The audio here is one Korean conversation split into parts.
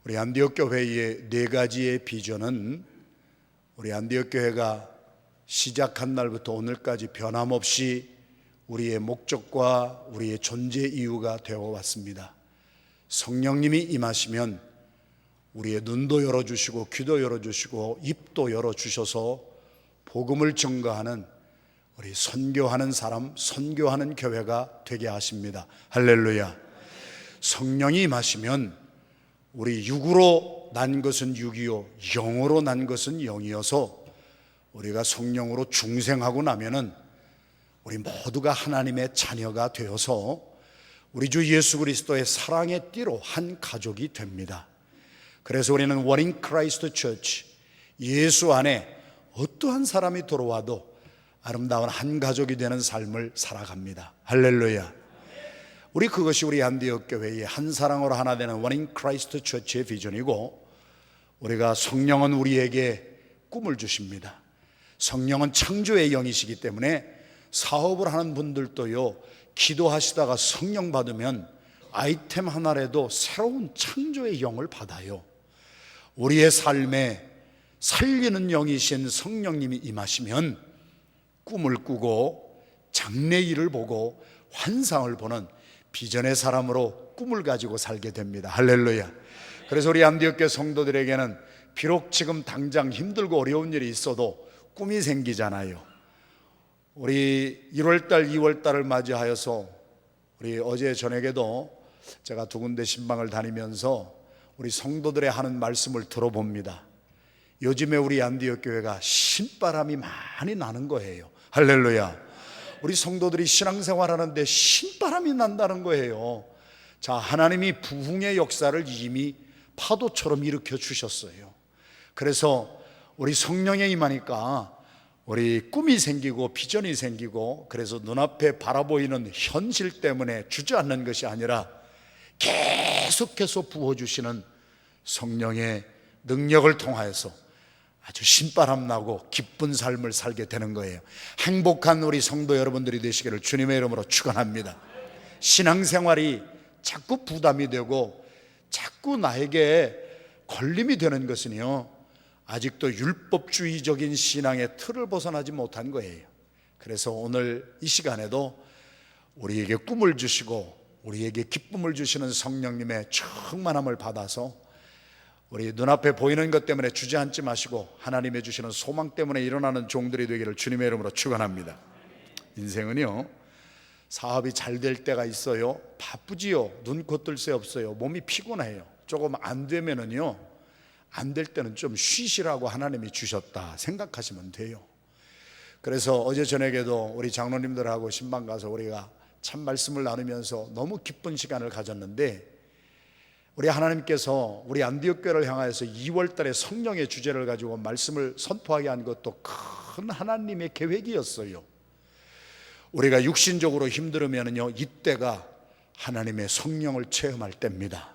우리 안디옥 교회의 네 가지의 비전은 우리 안디옥 교회가 시작한 날부터 오늘까지 변함없이 우리의 목적과 우리의 존재 이유가 되어 왔습니다. 성령님이 임하시면 우리의 눈도 열어주시고 귀도 열어주시고 입도 열어주셔서 복음을 전가하는 우리 선교하는 사람, 선교하는 교회가 되게 하십니다. 할렐루야. 성령이 임하시면 우리 육으로 난 것은 육이요 영으로 난 것은 영이어서 우리가 성령으로 중생하고 나면은 우리 모두가 하나님의 자녀가 되어서 우리 주 예수 그리스도의 사랑의 띠로 한 가족이 됩니다. 그래서 우리는 원인 크라이스트 처치, 예수 안에 어떠한 사람이 들어와도 아름다운 한 가족이 되는 삶을 살아갑니다. 할렐루야. 우리 그것이 우리 안디옥 교회의 한 사랑으로 하나 되는 원인 크라이스트 처치의 비전이고, 우리가 성령은 우리에게 꿈을 주십니다. 성령은 창조의 영이시기 때문에 사업을 하는 분들도요, 기도하시다가 성령 받으면 아이템 하나라도 새로운 창조의 영을 받아요. 우리의 삶에 살리는 영이신 성령님이 임하시면 꿈을 꾸고 장래일을 보고 환상을 보는 비전의 사람으로 꿈을 가지고 살게 됩니다. 할렐루야. 그래서 우리 안디옥교회 성도들에게는 비록 지금 당장 힘들고 어려운 일이 있어도 꿈이 생기잖아요. 우리 1월달, 2월달을 맞이하여서 우리 어제 저녁에도 제가 두 군데 신방을 다니면서 우리 성도들의 하는 말씀을 들어봅니다. 요즘에 우리 안디옥 교회가 신바람이 많이 나는 거예요. 할렐루야. 우리 성도들이 신앙생활하는데 신바람이 난다는 거예요. 자, 하나님이 부흥의 역사를 이미 파도처럼 일으켜 주셨어요. 그래서 우리 성령에 임하니까 우리 꿈이 생기고 비전이 생기고, 그래서 눈앞에 바라보이는 현실 때문에 주저앉는 것이 아니라 계속해서 부어주시는 성령의 능력을 통하여서 아주 신바람 나고 기쁜 삶을 살게 되는 거예요. 행복한 우리 성도 여러분들이 되시기를 주님의 이름으로 축원합니다. 신앙생활이 자꾸 부담이 되고 자꾸 나에게 걸림이 되는 것은요, 아직도 율법주의적인 신앙의 틀을 벗어나지 못한 거예요. 그래서 오늘 이 시간에도 우리에게 꿈을 주시고 우리에게 기쁨을 주시는 성령님의 충만함을 받아서 우리 눈앞에 보이는 것 때문에 주저앉지 마시고 하나님의 주시는 소망 때문에 일어나는 종들이 되기를 주님의 이름으로 축원합니다. 인생은요, 사업이 잘 될 때가 있어요. 바쁘지요. 눈코 뜰 새 없어요. 몸이 피곤해요. 조금 안 되면은요, 안 될 때는 좀 쉬시라고 하나님이 주셨다 생각하시면 돼요. 그래서 어제 저녁에도 우리 장로님들하고 신방 가서 우리가 참 말씀을 나누면서 너무 기쁜 시간을 가졌는데, 우리 하나님께서 우리 안디옥 교회를 향하여서 2월 달에 성령의 주제를 가지고 말씀을 선포하게 한 것도 큰 하나님의 계획이었어요. 우리가 육신적으로 힘들으면요, 이때가 하나님의 성령을 체험할 때입니다.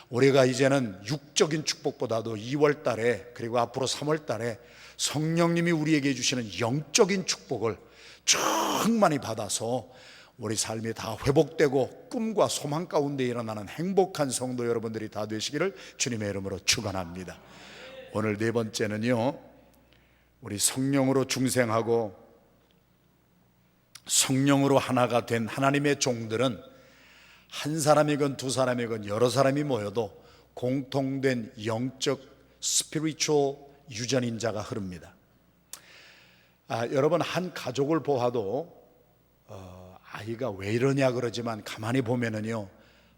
우리가 이제는 육적인 축복보다도 2월 달에 그리고 앞으로 3월 달에 성령님이 우리에게 주시는 영적인 축복을 충만히 받아서 우리 삶이 다 회복되고 꿈과 소망 가운데 일어나는 행복한 성도 여러분들이 다 되시기를 주님의 이름으로 축원합니다. 오늘 네 번째는요, 우리 성령으로 중생하고 성령으로 하나가 된 하나님의 종들은 한 사람이건 두 사람이건 여러 사람이 모여도 공통된 영적 스피리추얼 유전인자가 흐릅니다. 여러분, 한 가족을 보아도 아이가 왜 이러냐 그러지만 가만히 보면은요,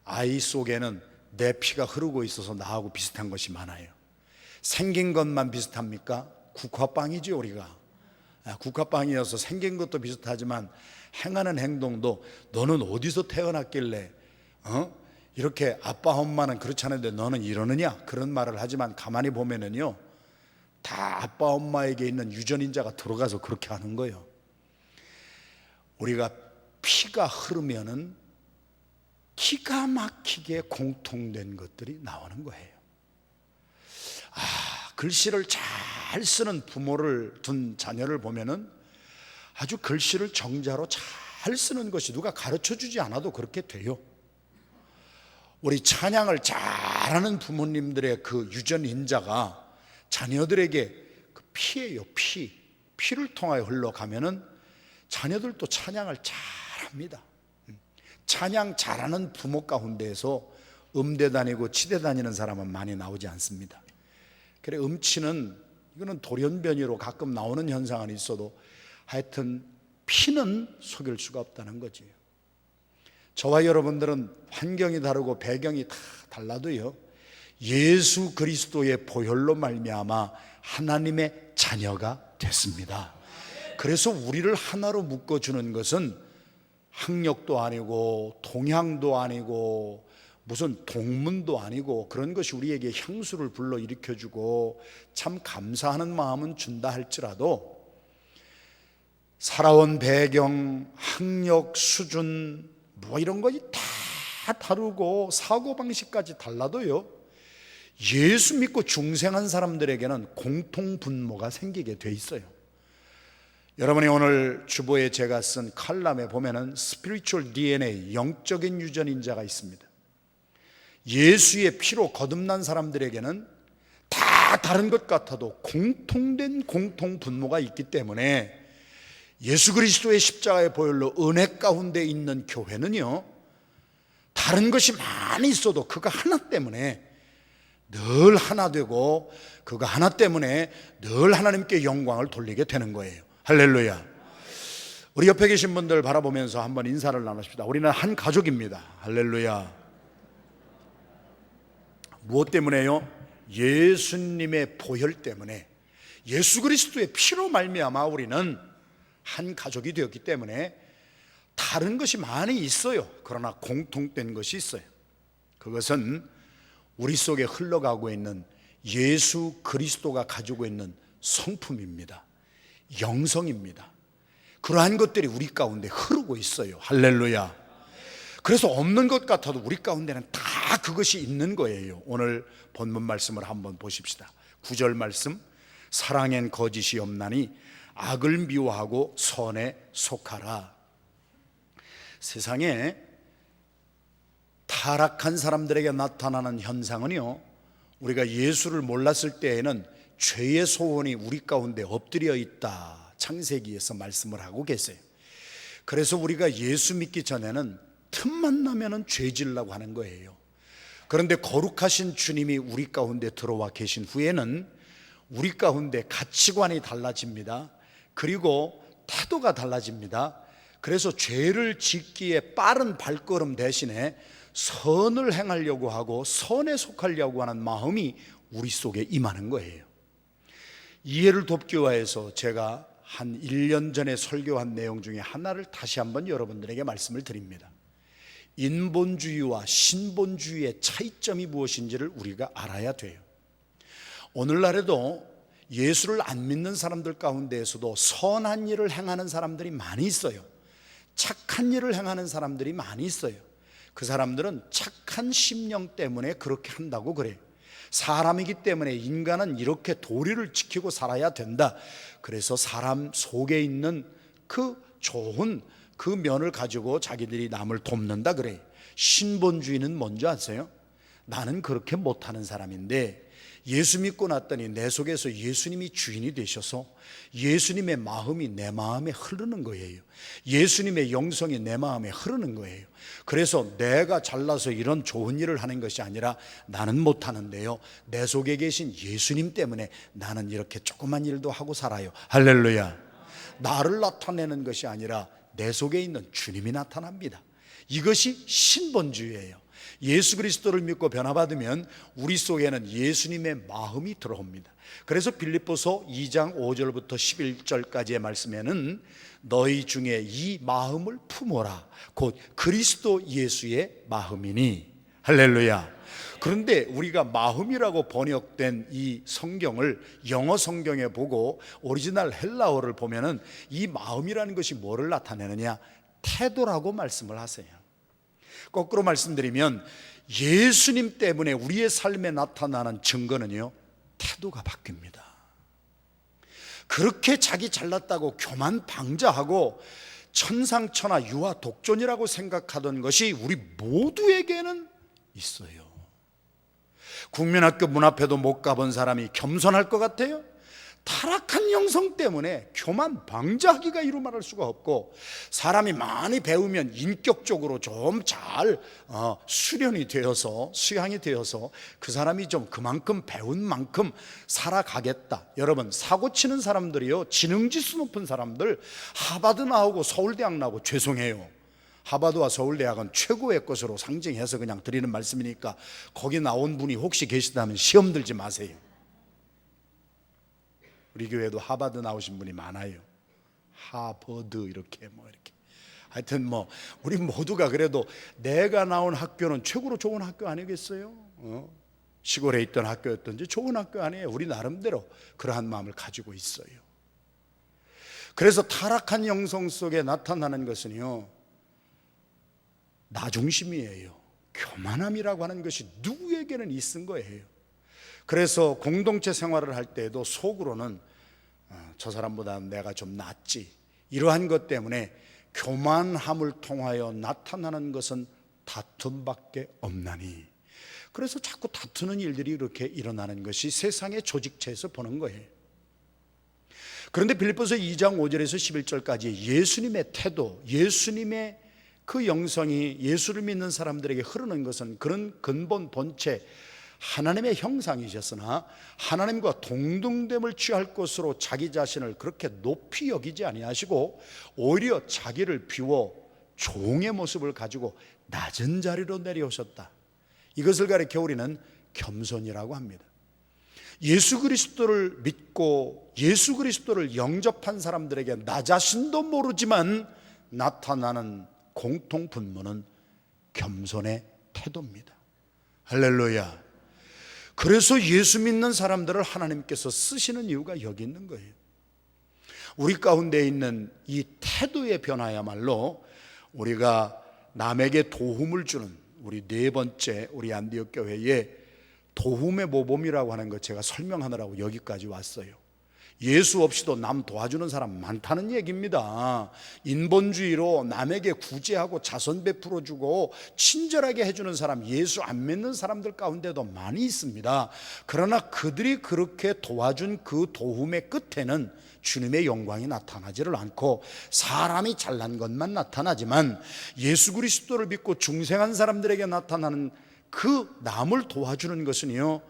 아이 속에는 내 피가 흐르고 있어서 나하고 비슷한 것이 많아요. 생긴 것만 비슷합니까? 국화빵이죠. 우리가 국화빵이어서 생긴 것도 비슷하지만 행하는 행동도 너는 어디서 태어났길래 이렇게 아빠 엄마는 그렇지 않은데 너는 이러느냐, 그런 말을 하지만 가만히 보면은요, 다 아빠 엄마에게 있는 유전인자가 들어가서 그렇게 하는 거예요. 우리가 피가 흐르면은 기가 막히게 공통된 것들이 나오는 거예요. 글씨를 잘 쓰는 부모를 둔 자녀를 보면은 아주 글씨를 정자로 잘 쓰는 것이 누가 가르쳐 주지 않아도 그렇게 돼요. 우리 찬양을 잘 잘하는 부모님들의 그 유전 인자가 자녀들에게 그 피예요. 피를 통하여 흘러가면은 자녀들도 찬양을 잘합니다. 찬양 잘하는 부모 가운데에서 음대 다니고 치대 다니는 사람은 많이 나오지 않습니다. 그래, 음치는 이거는 돌연변이로 가끔 나오는 현상은 있어도 하여튼 피는 속일 수가 없다는 거지요. 저와 여러분들은 환경이 다르고 배경이 다 달라도요, 예수 그리스도의 보혈로 말미암아 하나님의 자녀가 됐습니다. 그래서 우리를 하나로 묶어주는 것은 학력도 아니고 동향도 아니고 무슨 동문도 아니고 그런 것이 우리에게 향수를 불러일으켜주고 참 감사하는 마음은 준다 할지라도 살아온 배경, 학력, 수준 뭐 이런 것이 다 다르고 사고방식까지 달라도요, 예수 믿고 중생한 사람들에게는 공통분모가 생기게 돼 있어요. 여러분이 오늘 주보에 제가 쓴 칼럼에 보면은 스피리추얼 DNA, 영적인 유전인자가 있습니다. 예수의 피로 거듭난 사람들에게는 다 다른 것 같아도 공통된 공통분모가 있기 때문에 예수 그리스도의 십자가의 보혈로 은혜 가운데 있는 교회는요, 다른 것이 많이 있어도 그거 하나 때문에 늘 하나 되고 그거 하나 때문에 늘 하나님께 영광을 돌리게 되는 거예요. 할렐루야. 우리 옆에 계신 분들 바라보면서 한번 인사를 나누십시다. 우리는 한 가족입니다. 할렐루야. 무엇 때문에요? 예수님의 보혈 때문에, 예수 그리스도의 피로 말미암아 우리는 한 가족이 되었기 때문에 다른 것이 많이 있어요. 그러나 공통된 것이 있어요. 그것은 우리 속에 흘러가고 있는 예수 그리스도가 가지고 있는 성품입니다. 영성입니다. 그러한 것들이 우리 가운데 흐르고 있어요. 할렐루야. 그래서 없는 것 같아도 우리 가운데는 다 그것이 있는 거예요. 오늘 본문 말씀을 한번 보십시다. 9절 말씀, 사랑엔 거짓이 없나니 악을 미워하고 선에 속하라. 세상에 타락한 사람들에게 나타나는 현상은요, 우리가 예수를 몰랐을 때에는 죄의 소원이 우리 가운데 엎드려 있다, 창세기에서 말씀을 하고 계세요. 그래서 우리가 예수 믿기 전에는 틈만 나면은 죄질라고 하는 거예요. 그런데 거룩하신 주님이 우리 가운데 들어와 계신 후에는 우리 가운데 가치관이 달라집니다. 그리고 태도가 달라집니다. 그래서 죄를 짓기에 빠른 발걸음 대신에 선을 행하려고 하고 선에 속하려고 하는 마음이 우리 속에 임하는 거예요. 이해를 돕기 위해서 제가 한 1년 전에 설교한 내용 중에 하나를 다시 한번 여러분들에게 말씀을 드립니다. 인본주의와 신본주의의 차이점이 무엇인지를 우리가 알아야 돼요. 오늘날에도 예수를 안 믿는 사람들 가운데에서도 선한 일을 행하는 사람들이 많이 있어요. 착한 일을 행하는 사람들이 많이 있어요. 그 사람들은 착한 심령 때문에 그렇게 한다고 그래요. 사람이기 때문에 인간은 이렇게 도리를 지키고 살아야 된다. 그래서 사람 속에 있는 그 좋은 그 면을 가지고 자기들이 남을 돕는다 그래요. 신본주의는 뭔지 아세요? 나는 그렇게 못하는 사람인데 예수 믿고 났더니 내 속에서 예수님이 주인이 되셔서 예수님의 마음이 내 마음에 흐르는 거예요. 예수님의 영성이 내 마음에 흐르는 거예요. 그래서 내가 잘나서 이런 좋은 일을 하는 것이 아니라 나는 못하는데요, 내 속에 계신 예수님 때문에 나는 이렇게 조그만 일도 하고 살아요. 할렐루야. 나를 나타내는 것이 아니라 내 속에 있는 주님이 나타납니다. 이것이 신본주의예요. 예수 그리스도를 믿고 변화받으면 우리 속에는 예수님의 마음이 들어옵니다. 그래서 빌립보서 2장 5절부터 11절까지의 말씀에는 너희 중에 이 마음을 품어라, 곧 그리스도 예수의 마음이니. 할렐루야. 그런데 우리가 마음이라고 번역된 이 성경을 영어 성경에 보고 오리지널 헬라어를 보면은 이 마음이라는 것이 뭐를 나타내느냐? 태도라고 말씀을 하세요. 거꾸로 말씀드리면 예수님 때문에 우리의 삶에 나타나는 증거는요, 태도가 바뀝니다. 그렇게 자기 잘났다고 교만 방자하고 천상천하 유아 독존이라고 생각하던 것이 우리 모두에게는 있어요. 국민학교 문 앞에도 못 가본 사람이 겸손할 것 같아요? 타락한 영성 때문에 교만 방자하기가 이루 말할 수가 없고, 사람이 많이 배우면 인격적으로 좀 잘 수련이 되어서, 수양이 되어서 그 사람이 좀 그만큼 배운 만큼 살아가겠다. 여러분, 사고 치는 사람들이요, 지능지수 높은 사람들, 하버드 나오고 서울대학 나오고, 죄송해요, 하버드와 서울대학은 최고의 것으로 상징해서 그냥 드리는 말씀이니까 거기 나온 분이 혹시 계시다면 시험 들지 마세요. 우리 교회도 하버드 나오신 분이 많아요. 하버드 이렇게 하여튼 우리 모두가 그래도 내가 나온 학교는 최고로 좋은 학교 아니겠어요? 시골에 있던 학교였던지 좋은 학교 아니에요. 우리 나름대로 그러한 마음을 가지고 있어요. 그래서 타락한 영성 속에 나타나는 것은요, 나 중심이에요. 교만함이라고 하는 것이 누구에게는 있은 거예요. 그래서 공동체 생활을 할 때에도 속으로는 저 사람보다 내가 좀 낫지, 이러한 것 때문에 교만함을 통하여 나타나는 것은 다툼밖에 없나니, 그래서 자꾸 다투는 일들이 이렇게 일어나는 것이 세상의 조직체에서 보는 거예요. 그런데 빌립보서 2장 5절에서 11절까지 예수님의 태도, 예수님의 그 영성이 예수를 믿는 사람들에게 흐르는 것은 그런 근본 본체, 하나님의 형상이셨으나 하나님과 동등됨을 취할 것으로 자기 자신을 그렇게 높이 여기지 아니하시고 오히려 자기를 비워 종의 모습을 가지고 낮은 자리로 내려오셨다. 이것을 가리켜 우리는 겸손이라고 합니다. 예수 그리스도를 믿고 예수 그리스도를 영접한 사람들에게 나 자신도 모르지만 나타나는 공통 분모는 겸손의 태도입니다. 할렐루야. 그래서 예수 믿는 사람들을 하나님께서 쓰시는 이유가 여기 있는 거예요. 우리 가운데 있는 이 태도의 변화야말로 우리가 남에게 도움을 주는, 우리 네 번째 우리 안디옥 교회의 도움의 모범이라고 하는 것 제가 설명하느라고 여기까지 왔어요. 예수 없이도 남 도와주는 사람 많다는 얘기입니다. 인본주의로 남에게 구제하고 자선 베풀어주고 친절하게 해주는 사람, 예수 안 믿는 사람들 가운데도 많이 있습니다. 그러나 그들이 그렇게 도와준 그 도움의 끝에는 주님의 영광이 나타나지를 않고 사람이 잘난 것만 나타나지만, 예수 그리스도를 믿고 중생한 사람들에게 나타나는 그 남을 도와주는 것은요,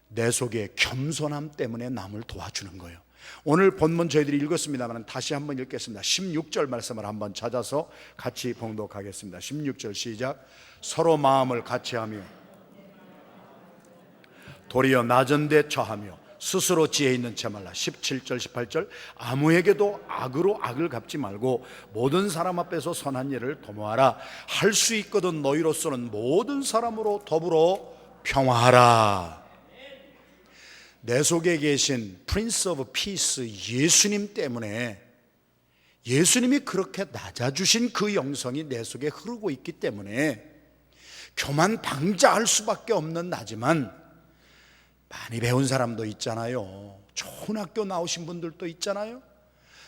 내 속에 겸손함 때문에 남을 도와주는 거예요. 오늘 본문 저희들이 읽었습니다만 다시 한번 읽겠습니다. 16절 말씀을 한번 찾아서 같이 봉독하겠습니다. 16절 시작. 서로 마음을 같이하며 도리어 낮은 데 처하며 스스로 지혜 있는 체 말라. 17절 18절. 아무에게도 악으로 악을 갚지 말고 모든 사람 앞에서 선한 일을 도모하라. 할 수 있거든 너희로서는 모든 사람으로 더불어 평화하라. 내 속에 계신 프린스 오브 피스 예수님 때문에, 예수님이 그렇게 낮아주신 그 영성이 내 속에 흐르고 있기 때문에 교만 방자할 수밖에 없는 나지만, 많이 배운 사람도 있잖아요. 좋은 학교 나오신 분들도 있잖아요.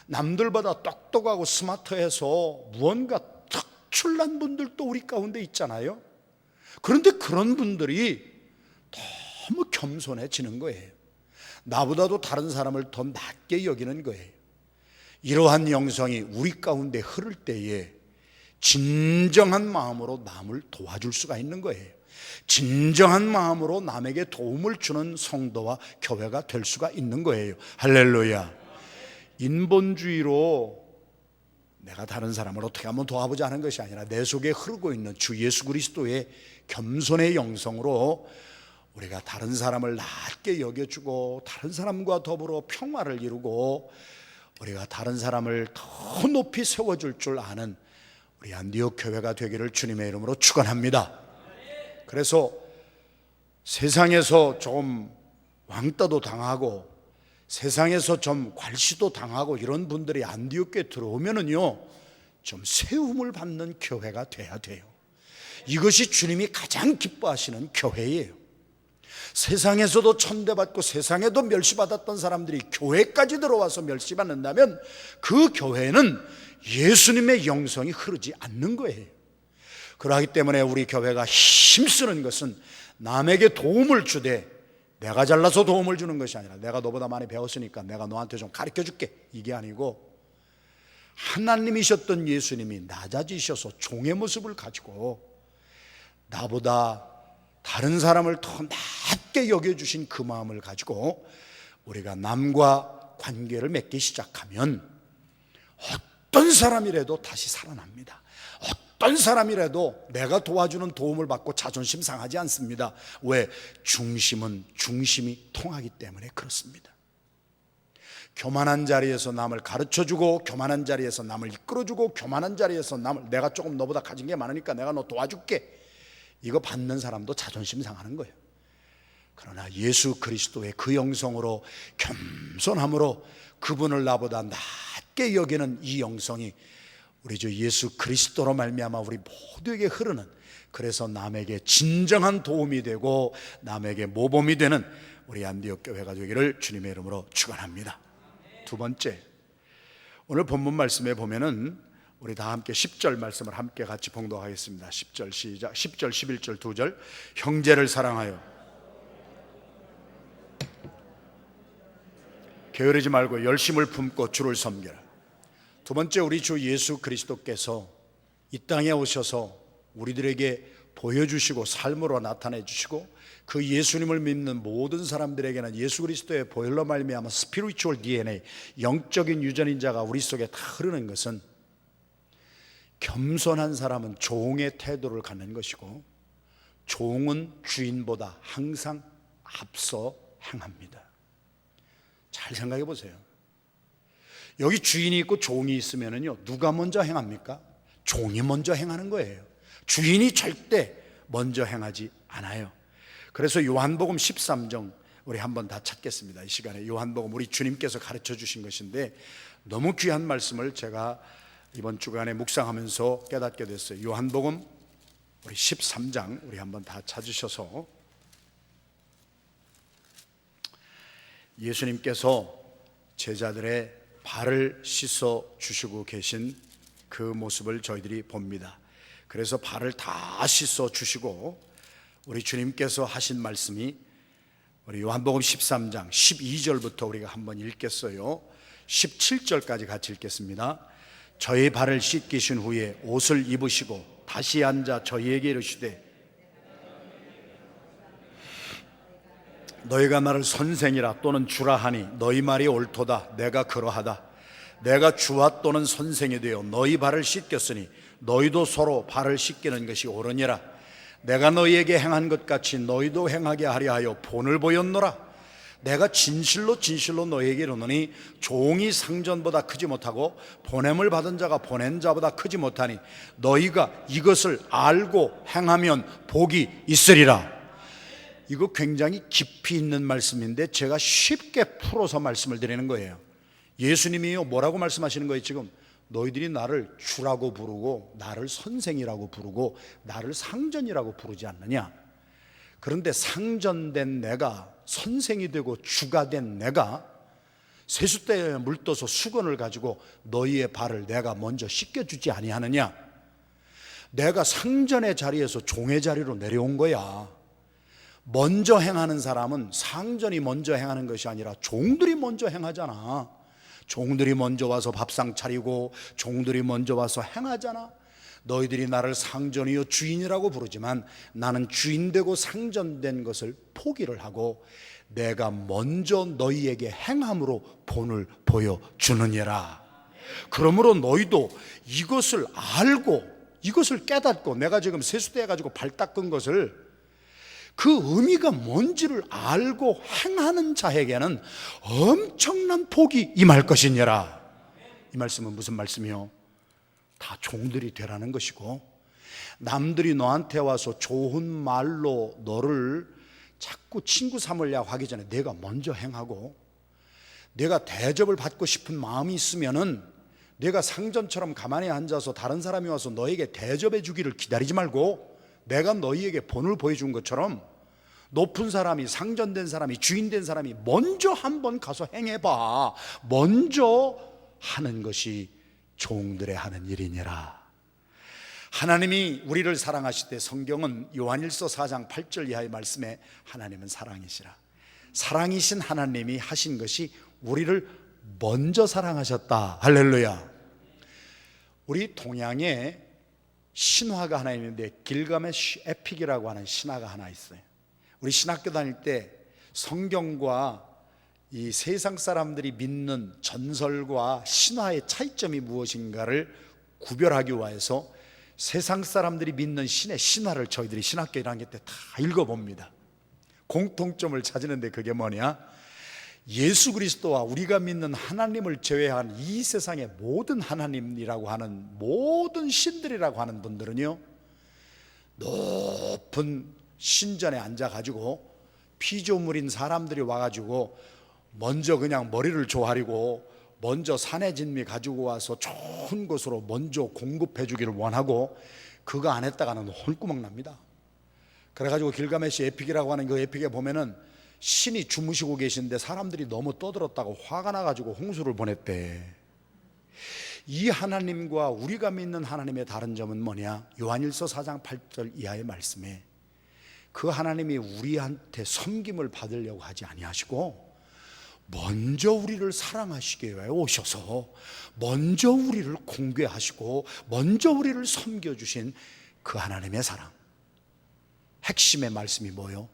남들보다 똑똑하고 스마트해서 무언가 특출난 분들도 우리 가운데 있잖아요. 그런데 그런 분들이 너무 겸손해지는 거예요. 나보다도 다른 사람을 더 낮게 여기는 거예요. 이러한 영성이 우리 가운데 흐를 때에 진정한 마음으로 남을 도와줄 수가 있는 거예요. 진정한 마음으로 남에게 도움을 주는 성도와 교회가 될 수가 있는 거예요. 할렐루야. 인본주의로 내가 다른 사람을 어떻게 한번 도와보자 하는 것이 아니라 내 속에 흐르고 있는 주 예수 그리스도의 겸손의 영성으로 우리가 다른 사람을 낮게 여겨주고 다른 사람과 더불어 평화를 이루고 우리가 다른 사람을 더 높이 세워줄 줄 아는 우리 안디옥 교회가 되기를 주님의 이름으로 축원합니다. 그래서 세상에서 좀 왕따도 당하고 세상에서 좀 괄시도 당하고 이런 분들이 안디옥 교회에 들어오면은요, 좀 세움을 받는 교회가 돼야 돼요. 이것이 주님이 가장 기뻐하시는 교회예요. 세상에서도 천대받고 세상에도 멸시받았던 사람들이 교회까지 들어와서 멸시받는다면 그 교회는 예수님의 영성이 흐르지 않는 거예요. 그러기 때문에 우리 교회가 힘쓰는 것은 남에게 도움을 주되 내가 잘나서 도움을 주는 것이 아니라 내가 너보다 많이 배웠으니까 내가 너한테 좀 가르쳐 줄게, 이게 아니고 하나님이셨던 예수님이 낮아지셔서 종의 모습을 가지고 나보다 다른 사람을 더 낮게 여겨주신 그 마음을 가지고 우리가 남과 관계를 맺기 시작하면 어떤 사람이라도 다시 살아납니다. 어떤 사람이라도 내가 도와주는 도움을 받고 자존심 상하지 않습니다. 왜? 중심이 통하기 때문에 그렇습니다. 교만한 자리에서 남을 가르쳐주고, 교만한 자리에서 남을 이끌어주고, 교만한 자리에서 남을, 내가 조금 너보다 가진 게 많으니까 내가 너 도와줄게, 이거 받는 사람도 자존심 상하는 거예요. 그러나 예수 그리스도의 그 영성으로, 겸손함으로 그분을 나보다 낮게 여기는 이 영성이 우리 주 예수 그리스도로 말미암아 우리 모두에게 흐르는, 그래서 남에게 진정한 도움이 되고 남에게 모범이 되는 우리 안디옥 교회가 되기를 주님의 이름으로 축원합니다. 두 번째, 오늘 본문 말씀에 보면은 우리 다 함께 10절 말씀을 함께 같이 봉독하겠습니다. 10절 시작. 10절 11절 2절. 형제를 사랑하여 게으르지 말고 열심을 품고 주를 섬겨라. 두 번째, 우리 주 예수 그리스도께서 이 땅에 오셔서 우리들에게 보여주시고 삶으로 나타내 주시고 그 예수님을 믿는 모든 사람들에게는 예수 그리스도의 보혈로 말미암아 스피리추얼 DNA, 영적인 유전인자가 우리 속에 다 흐르는 것은 겸손한 사람은 종의 태도를 갖는 것이고 종은 주인보다 항상 앞서 행합니다. 잘 생각해 보세요. 여기 주인이 있고 종이 있으면요, 누가 먼저 행합니까? 종이 먼저 행하는 거예요. 주인이 절대 먼저 행하지 않아요. 그래서 요한복음 13장 우리 한번 다 찾겠습니다. 이 시간에 요한복음, 우리 주님께서 가르쳐 주신 것인데 너무 귀한 말씀을 제가 이번 주간에 묵상하면서 깨닫게 됐어요. 요한복음 우리 13장 우리 한번 다 찾으셔서, 예수님께서 제자들의 발을 씻어 주시고 계신 그 모습을 저희들이 봅니다. 그래서 발을 다 씻어 주시고 우리 주님께서 하신 말씀이 우리 요한복음 13장 12절부터 우리가 한번 읽겠어요. 17절까지 같이 읽겠습니다. 저희 발을 씻기신 후에 옷을 입으시고 다시 앉아 저희에게 이르시되 너희가 나를 선생이라 또는 주라 하니 너희 말이 옳도다. 내가 그러하다. 내가 주와 또는 선생이 되어 너희 발을 씻겼으니 너희도 서로 발을 씻기는 것이 옳으니라. 내가 너희에게 행한 것 같이 너희도 행하게 하려 하여 본을 보였노라. 내가 진실로 너희에게 이르노니 종이 상전보다 크지 못하고 보냄을 받은 자가 보낸 자보다 크지 못하니 너희가 이것을 알고 행하면 복이 있으리라. 이거 굉장히 깊이 있는 말씀인데 제가 쉽게 풀어서 말씀을 드리는 거예요. 예수님이요, 뭐라고 말씀하시는 거예요? 지금 너희들이 나를 주라고 부르고 나를 선생이라고 부르고 나를 상전이라고 부르지 않느냐? 그런데 상전된 내가, 선생이 되고 주가 된 내가 세숫대에 물떠서 수건을 가지고 너희의 발을 내가 먼저 씻겨주지 아니하느냐? 내가 상전의 자리에서 종의 자리로 내려온 거야. 먼저 행하는 사람은 상전이 먼저 행하는 것이 아니라 종들이 먼저 행하잖아. 종들이 먼저 와서 밥상 차리고 종들이 먼저 와서 행하잖아. 너희들이 나를 상전이요 주인이라고 부르지만 나는 주인되고 상전된 것을 포기를 하고 내가 먼저 너희에게 행함으로 본을 보여주느니라. 그러므로 너희도 이것을 알고 이것을 깨닫고, 내가 지금 세수대 가지고 발 닦은 것을 그 의미가 뭔지를 알고 행하는 자에게는 엄청난 복이 임할 것이니라. 이 말씀은 무슨 말씀이요? 다 종들이 되라는 것이고, 남들이 너한테 와서 좋은 말로 너를 자꾸 친구 삼으려고 하기 전에 내가 먼저 행하고, 내가 대접을 받고 싶은 마음이 있으면은 내가 상전처럼 가만히 앉아서 다른 사람이 와서 너에게 대접해 주기를 기다리지 말고 내가 너희에게 본을 보여준 것처럼 높은 사람이, 상전된 사람이, 주인된 사람이 먼저 한번 가서 행해봐. 먼저 하는 것이 종들의 하는 일이니라. 하나님이 우리를 사랑하실 때 성경은 요한일서 4장 8절 이하의 말씀에 하나님은 사랑이시라, 사랑이신 하나님이 하신 것이 우리를 먼저 사랑하셨다. 할렐루야. 우리 동양에 신화가 하나 있는데 길가메시 에픽이라고 하는 신화가 하나 있어요. 우리 신학교 다닐 때 성경과 이 세상 사람들이 믿는 전설과 신화의 차이점이 무엇인가를 구별하기 위해서 세상 사람들이 믿는 신의 신화를 저희들이 신학교 1학년 때 다 읽어봅니다. 공통점을 찾는데 그게 뭐냐? 예수 그리스도와 우리가 믿는 하나님을 제외한 이 세상의 모든 하나님이라고 하는 모든 신들이라고 하는 분들은요, 높은 신전에 앉아가지고 피조물인 사람들이 와가지고 먼저 그냥 머리를 조아리고 먼저 산의 진미 가지고 와서 좋은 것으로 먼저 공급해 주기를 원하고, 그거 안 했다가는 홀구멍 납니다. 그래가지고 길가메시 에픽이라고 하는 그 에픽에 보면은 신이 주무시고 계신데 사람들이 너무 떠들었다고 화가 나가지고 홍수를 보냈대. 이 하나님과 우리가 믿는 하나님의 다른 점은 뭐냐? 요한일서 4장 8절 이하의 말씀에 그 하나님이 우리한테 섬김을 받으려고 하지 아니하시고 먼저 우리를 사랑하시기 위해 오셔서 먼저 우리를 공개하시고 먼저 우리를 섬겨주신 그 하나님의 사랑, 핵심의 말씀이 뭐요?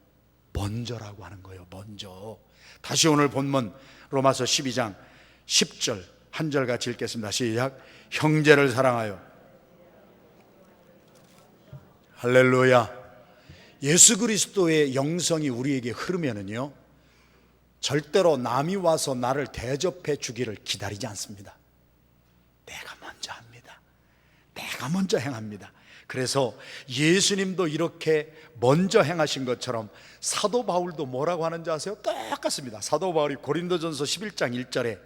먼저라고 하는 거예요. 먼저. 다시 오늘 본문 로마서 12장 10절 한 절 같이 읽겠습니다. 시작. 형제를 사랑하여. 할렐루야. 예수 그리스도의 영성이 우리에게 흐르면은요, 절대로 남이 와서 나를 대접해 주기를 기다리지 않습니다. 내가 먼저 합니다. 내가 먼저 행합니다. 그래서 예수님도 이렇게 먼저 행하신 것처럼 사도 바울도 뭐라고 하는지 아세요? 똑같습니다. 사도 바울이 고린도전서 11장 1절에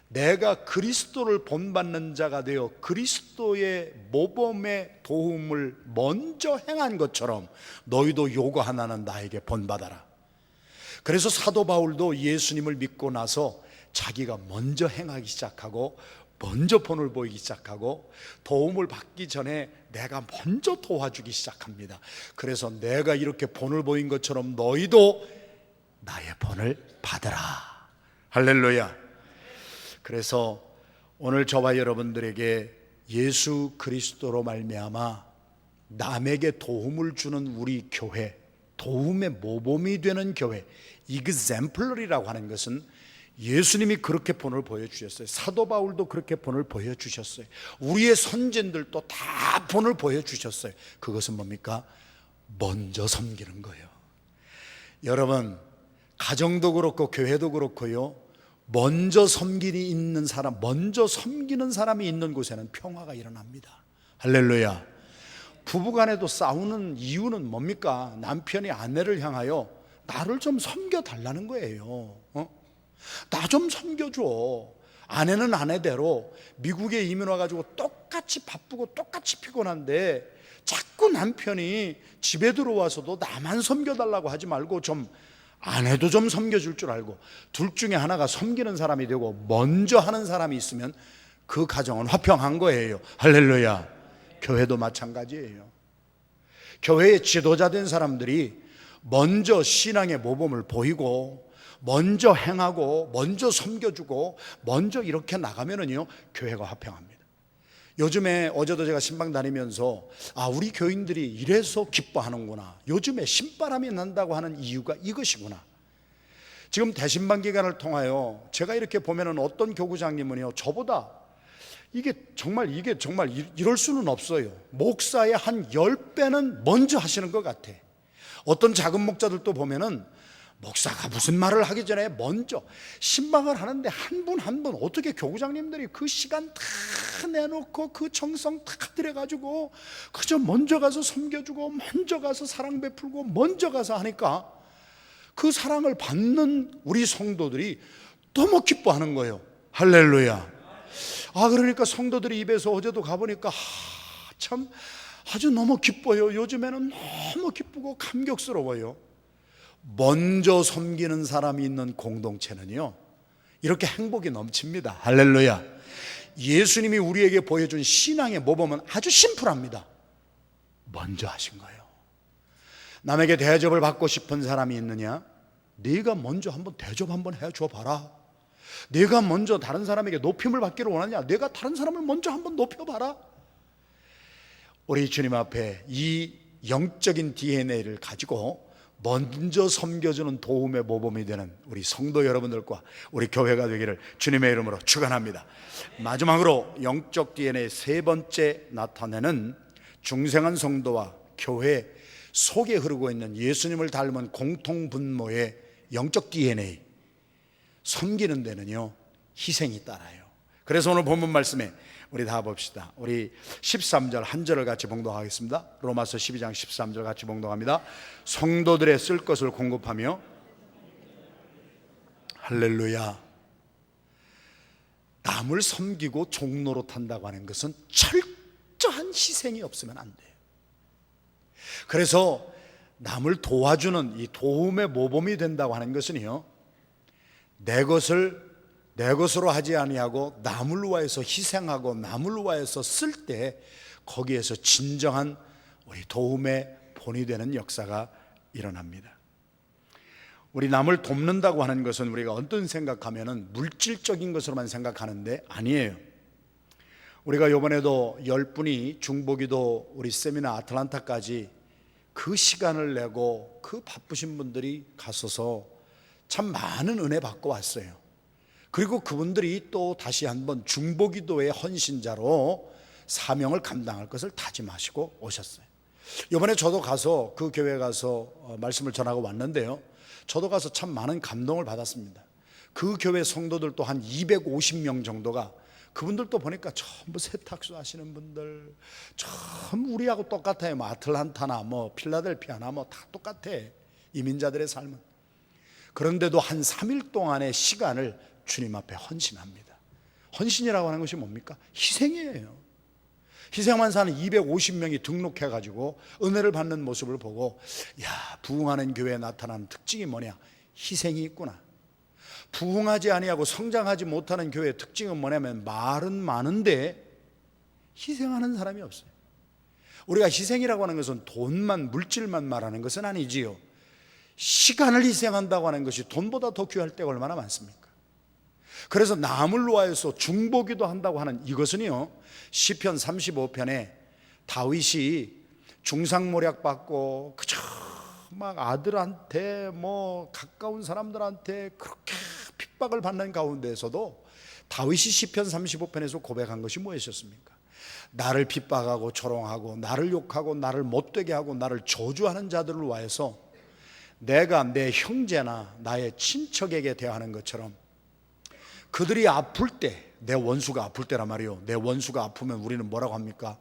내가 그리스도를 본받는 자가 되어 그리스도의 모범의 도움을 먼저 행한 것처럼 너희도 요거 하나는 나에게 본받아라. 그래서 사도 바울도 예수님을 믿고 나서 자기가 먼저 행하기 시작하고 먼저 본을 보이기 시작하고 도움을 받기 전에 내가 먼저 도와주기 시작합니다. 그래서 내가 이렇게 본을 보인 것처럼 너희도 나의 본을 받으라. 할렐루야. 그래서 오늘 저와 여러분들에게 예수 그리스도로 말미암아 남에게 도움을 주는 우리 교회, 도움의 모범이 되는 교회, exemplar이라고 하는 것은 예수님이 그렇게 본을 보여주셨어요. 사도 바울도 그렇게 본을 보여주셨어요. 우리의 선진들도 다 본을 보여주셨어요. 그것은 뭡니까? 먼저 섬기는 거예요. 여러분, 가정도 그렇고 교회도 그렇고요, 먼저 섬기는 있는 사람, 먼저 섬기는 사람이 있는 곳에는 평화가 일어납니다. 할렐루야. 부부간에도 싸우는 이유는 뭡니까? 남편이 아내를 향하여 나를 좀 섬겨달라는 거예요. 나 좀 섬겨줘. 아내는 아내대로 미국에 이민 와가지고 똑같이 바쁘고 똑같이 피곤한데 자꾸 남편이 집에 들어와서도 나만 섬겨달라고 하지 말고 좀 아내도 좀 섬겨줄 줄 알고 둘 중에 하나가 섬기는 사람이 되고 먼저 하는 사람이 있으면 그 가정은 화평한 거예요. 할렐루야. 교회도 마찬가지예요. 교회의 지도자 된 사람들이 먼저 신앙의 모범을 보이고 먼저 행하고 먼저 섬겨주고 먼저 이렇게 나가면은요, 교회가 화평합니다. 요즘에 어제도 제가 신방 다니면서 우리 교인들이 이래서 기뻐하는구나, 요즘에 신바람이 난다고 하는 이유가 이것이구나. 지금 대신방 기간을 통하여 제가 이렇게 보면은 어떤 교구장님은요, 저보다 이게 정말 이럴 수는 없어요. 목사의 한 10배는 먼저 하시는 것 같아. 어떤 작은 목자들도 보면은 목사가 무슨 말을 하기 전에 먼저 신방을 하는데 한 분 한 분 어떻게 교구장님들이 그 시간 다 내놓고 그 정성 다 들여가지고 그저 먼저 가서 섬겨주고 먼저 가서 사랑 베풀고 먼저 가서 하니까 그 사랑을 받는 우리 성도들이 너무 기뻐하는 거예요. 할렐루야. 그러니까 성도들이 입에서 어제도 가보니까 참 아주 너무 기뻐요. 요즘에는 너무 기쁘고 감격스러워요. 먼저 섬기는 사람이 있는 공동체는요, 이렇게 행복이 넘칩니다. 할렐루야. 예수님이 우리에게 보여준 신앙의 모범은 아주 심플합니다. 먼저 하신 거예요. 남에게 대접을 받고 싶은 사람이 있느냐? 네가 먼저 한번 대접 한번 해줘 봐라. 네가 먼저 다른 사람에게 높임을 받기를 원하냐? 네가 다른 사람을 먼저 한번 높여봐라. 우리 주님 앞에 이 영적인 DNA를 가지고 먼저 섬겨주는 도움의 모범이 되는 우리 성도 여러분들과 우리 교회가 되기를 주님의 이름으로 축원합니다. 마지막으로 영적 DNA 세 번째 나타내는 중생한 성도와 교회 속에 흐르고 있는 예수님을 닮은 공통분모의 영적 DNA, 섬기는 데는요 희생이 따라요. 그래서 오늘 본문 말씀에 우리 다 봅시다. 우리 13절 한 절을 같이 봉독하겠습니다. 로마서 12장 13절 같이 봉독합니다. 성도들의 쓸 것을 공급하며, 할렐루야. 남을 섬기고 종노릇한다고 하는 것은 철저한 희생이 없으면 안 돼요. 그래서 남을 도와주는 이 도움의 모범이 된다고 하는 것은요, 내 것으로 하지 아니하고 남을 위하여서 희생하고 남을 위하여서 쓸 때 거기에서 진정한 우리 도움의 본이 되는 역사가 일어납니다. 우리 남을 돕는다고 하는 것은 우리가 어떤 생각하면은 물질적인 것으로만 생각하는데 아니에요. 우리가 이번에도 10분이 중보기도 우리 세미나 아틀란타까지 그 시간을 내고 그 바쁘신 분들이 가서서 참 많은 은혜 받고 왔어요. 그리고 그분들이 또 다시 한번 중보기도의 헌신자로 사명을 감당할 것을 다짐하시고 오셨어요. 이번에 저도 가서 그 교회 가서 말씀을 전하고 왔는데요, 저도 가서 참 많은 감동을 받았습니다. 그 교회 성도들도 한 250명 정도가, 그분들도 보니까 전부 세탁소 하시는 분들, 참 우리하고 똑같아요. 뭐 아틀란타나 뭐 필라델피아나 뭐 다 똑같아, 이민자들의 삶은. 그런데도 한 3일 동안의 시간을 주님 앞에 헌신합니다. 헌신이라고 하는 것이 뭡니까? 희생이에요. 희생만 사는 250명이 등록해가지고 은혜를 받는 모습을 보고, 야, 부흥하는 교회에 나타나는 특징이 뭐냐? 희생이 있구나. 부흥하지 아니하고 성장하지 못하는 교회의 특징은 뭐냐면 말은 많은데 희생하는 사람이 없어요. 우리가 희생이라고 하는 것은 돈만, 물질만 말하는 것은 아니지요. 시간을 희생한다고 하는 것이 돈보다 더 귀할 때가 얼마나 많습니까? 그래서 남을 위하여서 중보기도 한다고 하는 이것은요, 시편 35편에 다윗이 중상모략 받고 그저 막 아들한테 뭐 가까운 사람들한테 그렇게 핍박을 받는 가운데에서도 다윗이 시편 35편에서 고백한 것이 무엇이었습니까? 나를 핍박하고 조롱하고 나를 욕하고 나를 못되게 하고 나를 저주하는 자들을 위하여서 내가 내 형제나 나의 친척에게 대하는 것처럼 그들이 아플 때, 내 원수가 아플 때란 말이에요. 내 원수가 아프면 우리는 뭐라고 합니까?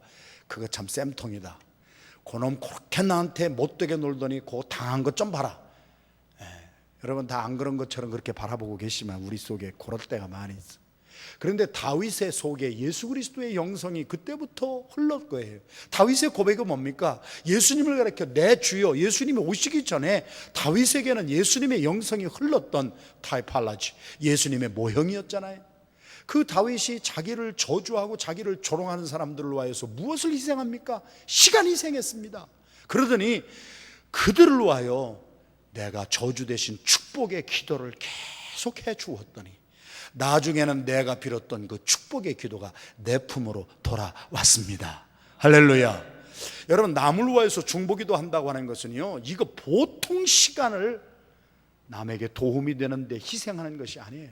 그거 참 쌤통이다. 그놈 그렇게 나한테 못되게 놀더니 그거 당한 것 좀 봐라. 여러분 다 안 그런 것처럼 그렇게 바라보고 계시지만 우리 속에 그럴 때가 많이 있어. 그런데 다윗의 속에 예수 그리스도의 영성이 그때부터 흘렀 거예요. 다윗의 고백은 뭡니까? 예수님을 가리켜 내 주여, 예수님이 오시기 전에 다윗에게는 예수님의 영성이 흘렀던 타이팔라지, 예수님의 모형이었잖아요. 그 다윗이 자기를 저주하고 자기를 조롱하는 사람들을 위하여서 무엇을 희생합니까? 시간 희생했습니다. 그러더니 그들을 위하여 내가 저주 대신 축복의 기도를 계속해 주었더니 나중에는 내가 빌었던 그 축복의 기도가 내 품으로 돌아왔습니다. 할렐루야. 여러분, 남을 위하여서 중보기도 한다고 하는 것은요, 이거 보통 시간을 남에게 도움이 되는데 희생하는 것이 아니에요.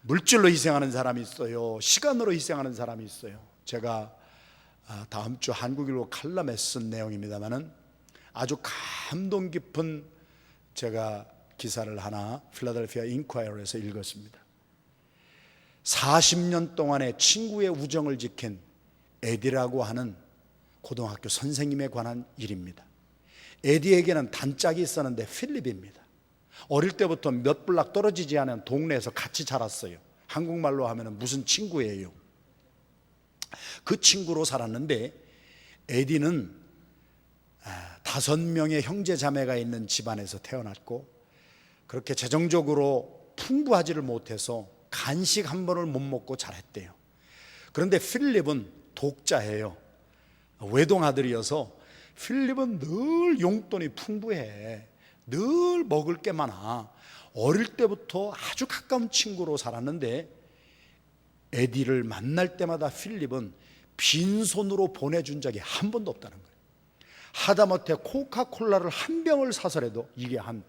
물질로 희생하는 사람이 있어요. 시간으로 희생하는 사람이 있어요. 제가 다음 주 한국일보 칼럼에 쓴 내용입니다만은 아주 감동 깊은 제가 기사를 하나 필라델피아 인콰이어에서 읽었습니다. 40년 동안의 친구의 우정을 지킨 에디라고 하는 고등학교 선생님에 관한 일입니다. 에디에게는 단짝이 있었는데 필립입니다. 어릴 때부터 몇 블락 떨어지지 않은 동네에서 같이 자랐어요. 한국말로 하면 무슨 친구예요. 그 친구로 살았는데 에디는 5명의 형제 자매가 있는 집안에서 태어났고 그렇게 재정적으로 풍부하지를 못해서 간식 한 번을 못 먹고 자랐대요. 그런데 필립은 독자예요. 외동아들이어서 필립은 늘 용돈이 풍부해. 늘 먹을 게 많아. 어릴 때부터 아주 가까운 친구로 살았는데 에디를 만날 때마다 필립은 빈손으로 보내준 적이 한 번도 없다는 거예요. 하다못해 코카콜라를 한 병을 사서라도, 이게 한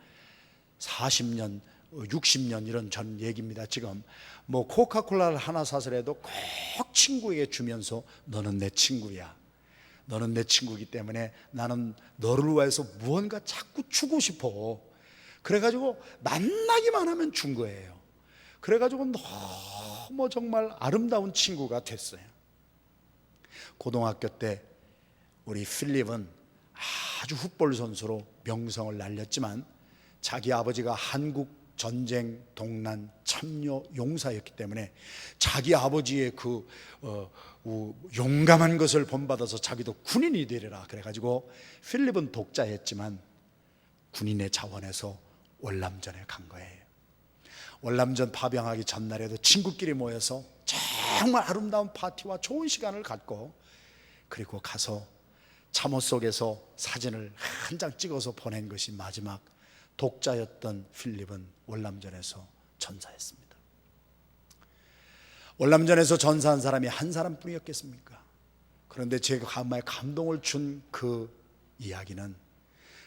40년 60년 이런 전 얘기입니다. 지금 뭐 코카콜라를 하나 사서라도 꼭 친구에게 주면서 너는 내 친구야, 너는 내 친구이기 때문에 나는 너를 위해서 무언가 자꾸 주고 싶어. 그래가지고 만나기만 하면 준 거예요. 그래가지고 너무 정말 아름다운 친구가 됐어요. 고등학교 때 우리 필립은 아주 풋볼 선수로 명성을 날렸지만 자기 아버지가 한국 전쟁 동란 참여 용사였기 때문에 자기 아버지의 그 용감한 것을 본받아서 자기도 군인이 되리라 그래가지고 필립은 독자였지만 군인의 자원에서 월남전에 간 거예요. 월남전 파병하기 전날에도 친구끼리 모여서 정말 아름다운 파티와 좋은 시간을 갖고, 그리고 가서 참호 속에서 사진을 한 장 찍어서 보낸 것이 마지막 독자였던 필립은 월남전에서 전사했습니다. 월남전에서 전사한 사람이 한 사람뿐이었겠습니까? 그런데 제가 가마에 감동을 준 그 이야기는,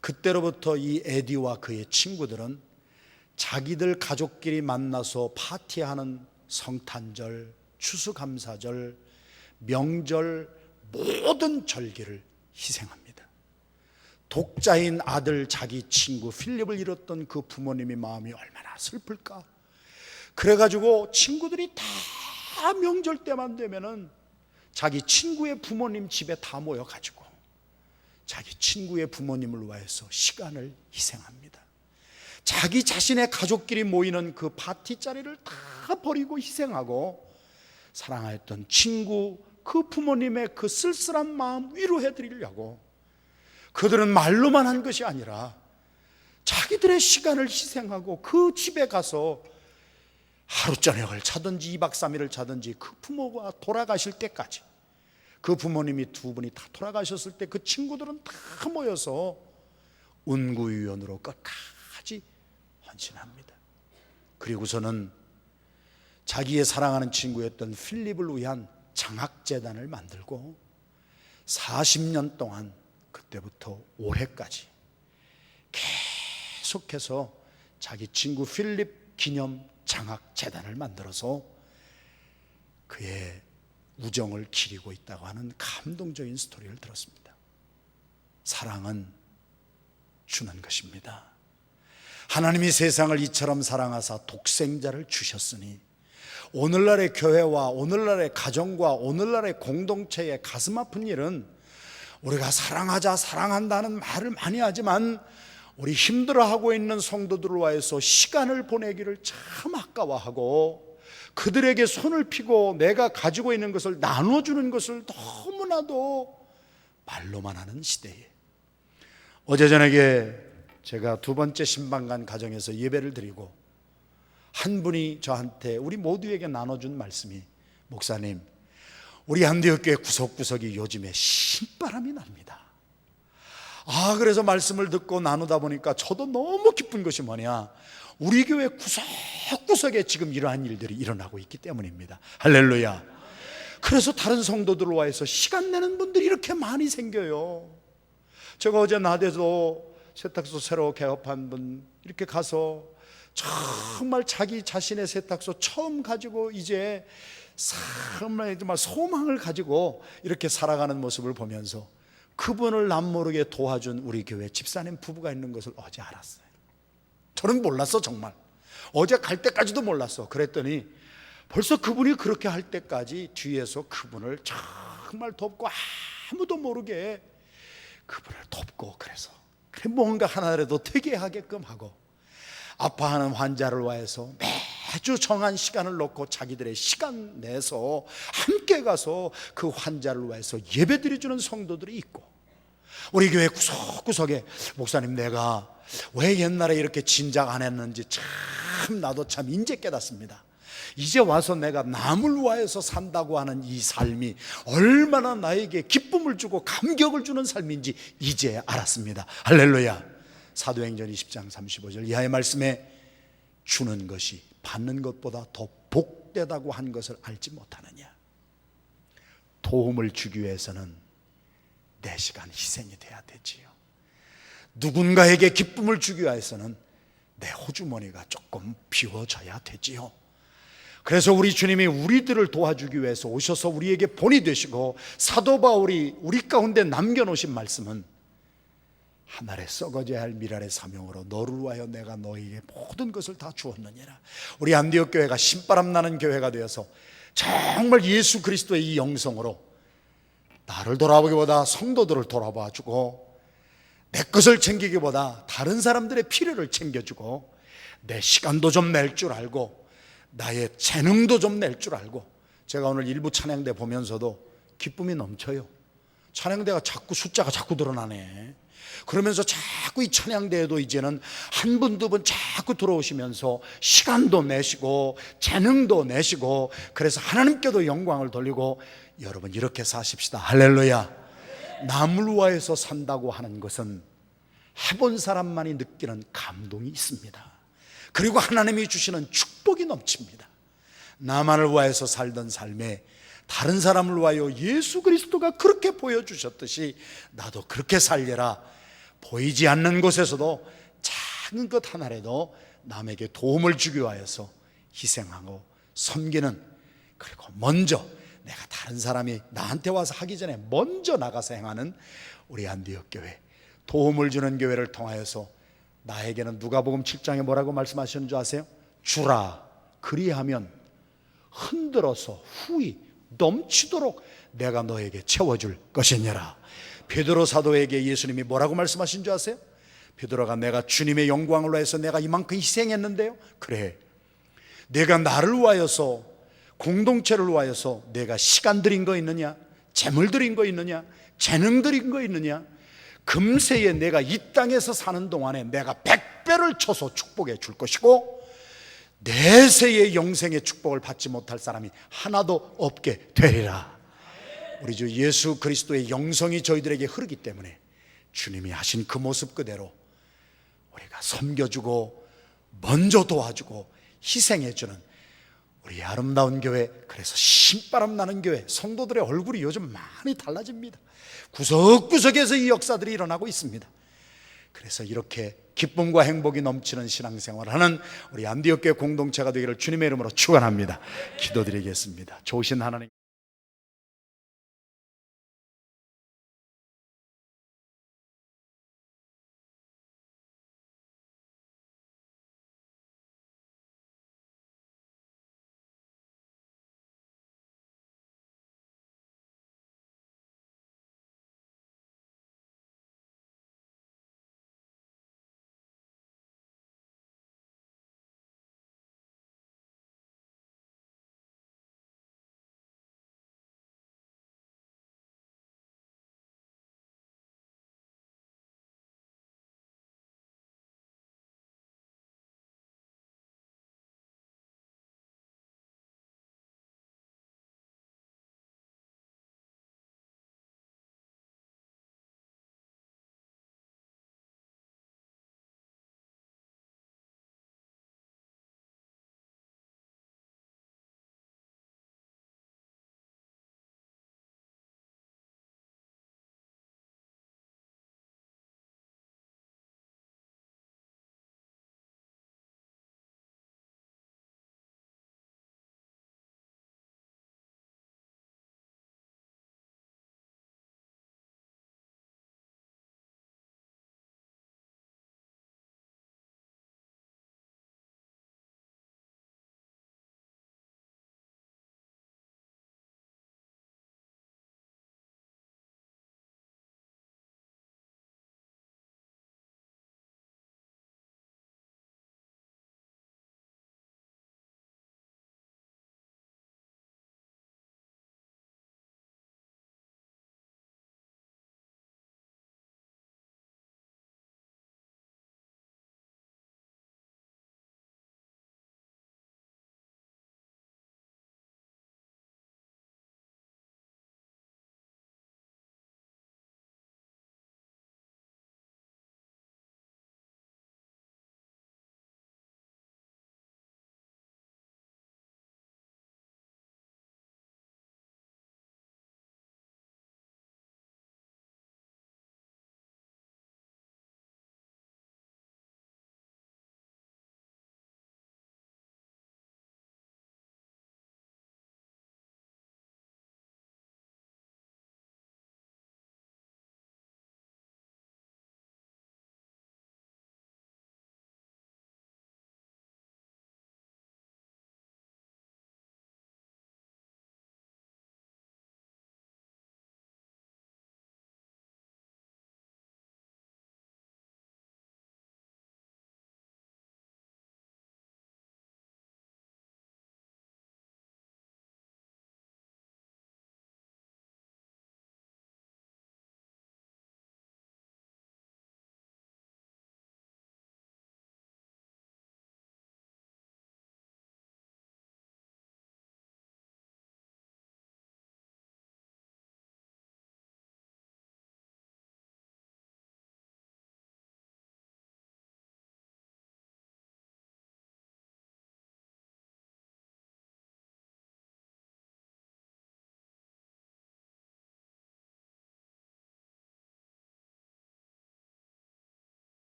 그때로부터 이 에디와 그의 친구들은 자기들 가족끼리 만나서 파티하는 성탄절, 추수감사절, 명절 모든 절기를 희생합니다. 독자인 아들, 자기 친구 필립을 잃었던 그 부모님의 마음이 얼마나 슬플까. 그래가지고 친구들이 다 명절 때만 되면은 자기 친구의 부모님 집에 다 모여가지고 자기 친구의 부모님을 위해서 시간을 희생합니다. 자기 자신의 가족끼리 모이는 그 파티 자리를 다 버리고 희생하고 사랑하였던 친구, 그 부모님의 그 쓸쓸한 마음 위로해 드리려고 그들은 말로만 한 것이 아니라 자기들의 시간을 희생하고 그 집에 가서 하루 저녁을 자든지 2박 3일을 자든지 그 부모가 돌아가실 때까지, 그 부모님이 두 분이 다 돌아가셨을 때 그 친구들은 다 모여서 운구위원으로 끝까지 헌신합니다. 그리고서는 자기의 사랑하는 친구였던 필립을 위한 장학재단을 만들고 40년 동안 그때부터 올해까지 계속해서 자기 친구 필립 기념 장학재단을 만들어서 그의 우정을 기리고 있다고 하는 감동적인 스토리를 들었습니다. 사랑은 주는 것입니다. 하나님이 세상을 이처럼 사랑하사 독생자를 주셨으니 오늘날의 교회와 오늘날의 가정과 오늘날의 공동체의 가슴 아픈 일은, 우리가 사랑하자 사랑한다는 말을 많이 하지만 우리 힘들어하고 있는 성도들을 위해서 시간을 보내기를 참 아까워하고 그들에게 손을 펴고 내가 가지고 있는 것을 나눠주는 것을 너무나도 말로만 하는 시대에, 어제 저녁에 제가 두 번째 신방간 가정에서 예배를 드리고 한 분이 저한테, 우리 모두에게 나눠준 말씀이, 목사님, 우리 한대역교회 구석구석이 요즘에 신바람이 납니다. 그래서 말씀을 듣고 나누다 보니까 저도 너무 기쁜 것이 뭐냐, 우리 교회 구석구석에 지금 이러한 일들이 일어나고 있기 때문입니다. 할렐루야. 그래서 다른 성도들을 위해서 시간 내는 분들이 이렇게 많이 생겨요. 제가 어제 낮에도 세탁소 새로 개업한 분 이렇게 가서 정말 자기 자신의 세탁소 처음 가지고 이제 정말 소망을 가지고 이렇게 살아가는 모습을 보면서 그분을 남모르게 도와준 우리 교회 집사님 부부가 있는 것을 어제 알았어요. 저는 몰랐어. 정말 어제 갈 때까지도 몰랐어. 그랬더니 벌써 그분이 그렇게 할 때까지 뒤에서 그분을 정말 돕고 아무도 모르게 그분을 돕고, 그래서 뭔가 하나라도 되게 하게끔 하고, 아파하는 환자를 위해서 매주 정한 시간을 놓고 자기들의 시간 내서 함께 가서 그 환자를 위해서 예배드려주는 성도들이 있고, 우리 교회 구석구석에 목사님, 내가 왜 옛날에 이렇게 진작 안 했는지 참 나도 참 이제 깨닫습니다. 이제 와서 내가 남을 위하여서 산다고 하는 이 삶이 얼마나 나에게 기쁨을 주고 감격을 주는 삶인지 이제 알았습니다. 할렐루야. 사도행전 20장 35절 이하의 말씀에 주는 것이 받는 것보다 더 복되다고 한 것을 알지 못하느냐. 도움을 주기 위해서는 내 시간 희생이 돼야 되지요. 누군가에게 기쁨을 주기 위해서는 내 호주머니가 조금 비워져야 되지요. 그래서 우리 주님이 우리들을 도와주기 위해서 오셔서 우리에게 본이 되시고 사도 바울이 우리 가운데 남겨놓으신 말씀은 하늘에 썩어져야 할 미랄의 사명으로 너를 위하여 내가 너희에게 모든 것을 다 주었느니라. 우리 안디옥 교회가 신바람 나는 교회가 되어서 정말 예수 그리스도의 이 영성으로 나를 돌아보기보다 성도들을 돌아봐 주고 내 것을 챙기기보다 다른 사람들의 필요를 챙겨주고 내 시간도 좀 낼 줄 알고 나의 재능도 좀 낼 줄 알고, 제가 오늘 일부 찬양대 보면서도 기쁨이 넘쳐요. 찬양대가 자꾸 숫자가 자꾸 늘어나네. 그러면서 자꾸 이 찬양대에도 이제는 한 분, 두 분 자꾸 들어오시면서 시간도 내시고 재능도 내시고, 그래서 하나님께도 영광을 돌리고, 여러분 이렇게 사십시다. 할렐루야. 남을 위하여서 산다고 하는 것은 해본 사람만이 느끼는 감동이 있습니다. 그리고 하나님이 주시는 축복이 넘칩니다. 나만을 위하여서 살던 삶에 다른 사람을 위하여 예수 그리스도가 그렇게 보여주셨듯이 나도 그렇게 살려라. 보이지 않는 곳에서도 작은 것 하나라도 남에게 도움을 주기 위하여서 희생하고 섬기는, 그리고 먼저 내가 다른 사람이 나한테 와서 하기 전에 먼저 나가서 행하는 우리 안디옥 교회, 도움을 주는 교회를 통하여서 나에게는 누가복음 7장에 뭐라고 말씀하셨는 줄 아세요? 주라, 그리하면 흔들어서 후히 넘치도록 내가 너에게 채워줄 것이니라. 베드로 사도에게 예수님이 뭐라고 말씀하신 줄 아세요? 베드로가 내가 주님의 영광을 위해서 내가 이만큼 희생했는데요, 그래, 내가 나를 위하여서, 공동체를 위하여서 내가 시간 들인 거 있느냐, 재물 들인 거 있느냐, 재능 들인 거 있느냐, 금세에 내가 이 땅에서 사는 동안에 내가 100배를 쳐서 축복해 줄 것이고, 내세의 영생의 축복을 받지 못할 사람이 하나도 없게 되리라. 우리 주 예수 그리스도의 영성이 저희들에게 흐르기 때문에 주님이 하신 그 모습 그대로 우리가 섬겨주고 먼저 도와주고 희생해주는 우리 아름다운 교회, 그래서 신바람 나는 교회, 성도들의 얼굴이 요즘 많이 달라집니다. 구석구석에서 이 역사들이 일어나고 있습니다. 그래서 이렇게 기쁨과 행복이 넘치는 신앙생활을 하는 우리 안디옥 교회 공동체가 되기를 주님의 이름으로 축원합니다. 기도드리겠습니다. 좋으신 하나님,